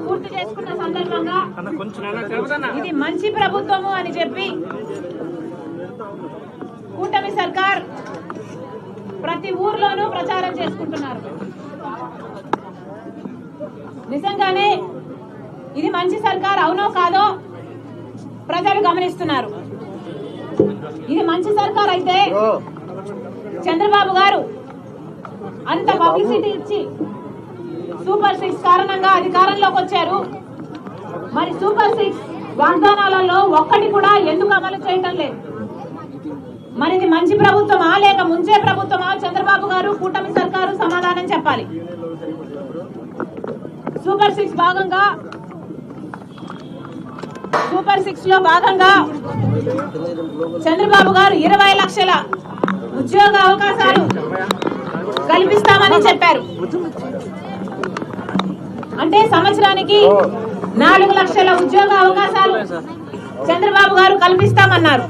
పూర్తి చేసుకున్న సందర్భంగా ఇది మంచి ప్రభుత్వము అని చెప్పి కూటమి సర్కార్ ప్రతి ఊర్లోనూ ప్రచారం చేసుకుంటున్నారు. నిజంగానే ఇది మంచి సర్కార్ అవునో కాదో ప్రజలు గమనిస్తున్నారు. ఇది మంచి సర్కార్ అయితే చంద్రబాబు గారు అంత పబ్లిసిటీ ఇచ్చి సూపర్ 6 కారణంగా అధికారంలోకి వచ్చారు. మరి సూపర్ 6 వాగ్దానాలలో ఒక్కటి కూడా ఎందుకు అమలు చేయటం లేదు? మరి ఇది మంచి ప్రభుత్వమా లేక ముంచే ప్రభుత్వమా? చంద్రబాబు గారు కూటమి సర్కారు సమాధానం చెప్పాలి. సూపర్ 6 లో భాగంగా చంద్రబాబు గారు 20 లక్షల ఉద్యోగ అవకాశాలు కల్పిస్తామని చెప్పారు. అంటే సంవత్సరానికి 4 లక్షల ఉద్యోగ అవకాశాలు చంద్రబాబు గారు కల్పిస్తామన్నారు.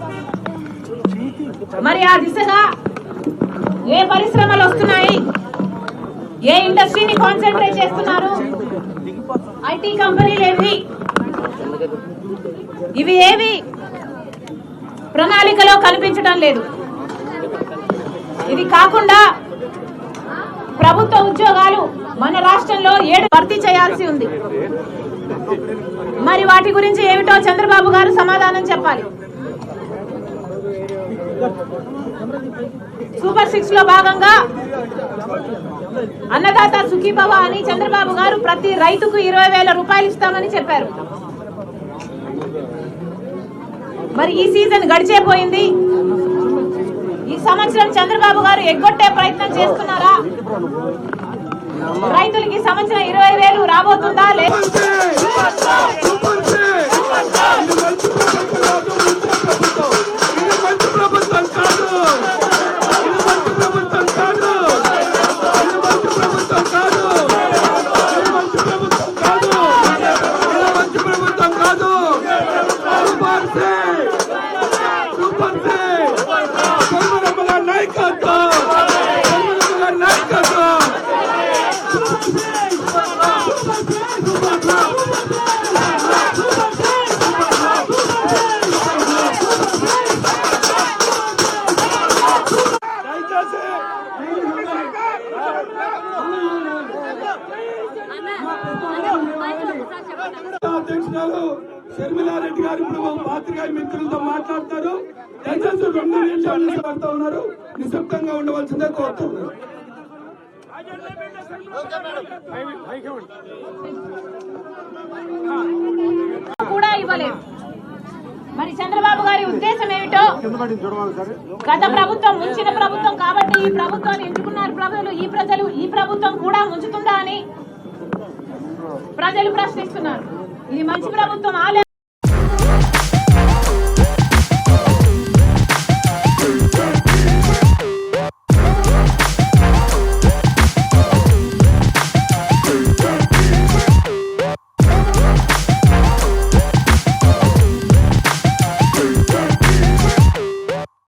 మరి ఆ దిశగా ఏ పరిశ్రమలు వస్తున్నాయి? ఏ ఇండస్ట్రీని కాన్సన్ట్రేట్ చేస్తున్నారు? ఐటీ కంపెనీలు ఏవి? ఇవి ఏవి ప్రణాళికలో కనిపించడం లేదు. ఇది కాకుండా ప్రభుత్వ ఉద్యోగాలు మన రాష్ట్రంలో 7 భర్తీ చేయాల్సి ఉంది. మరి వాటి గురించి ఏమిటో చంద్రబాబు గారు సమాధానం చెప్పాలి. సూపర్ 6 లో భాగంగా అన్నదాత సుఖీభవ అని చంద్రబాబు గారు ప్రతి రైతుకు 20,000 రూపాయలు ఇస్తామని చెప్పారు. మరి ఈ సీజన్ గడిచేపోయింది. ఈ సంవత్సరం చంద్రబాబు గారు ఎగ్గొట్టే ప్రయత్నం చేస్తున్నారా? రైతులకి సంవత్సరం 20,000 రాబోతుందా? అధ్యక్షురాలు షర్మిలారెడ్డి గారు ఇప్పుడు పాత్రికేయ మిత్రులతో మాట్లాడతారు. దయచేసి 2 నిమిషాలు నిలబడతా ఉన్నారు. నిశ్శబ్దంగా ఉండవలసిందే కోరుతున్నారు. కూడా ఇవ్వలేదు. మరి చంద్రబాబు గారి ఉద్దేశం ఏమిటో? గత ప్రభుత్వం ముంచిన ప్రభుత్వం కాబట్టి ఈ ప్రభుత్వాన్ని ఎంచుకున్నారు ప్రజలు. ఈ ప్రభుత్వం కూడా ముంచుతుందా అని ప్రజలు ప్రశ్నిస్తున్నారు. ఇది మంచి ప్రభుత్వం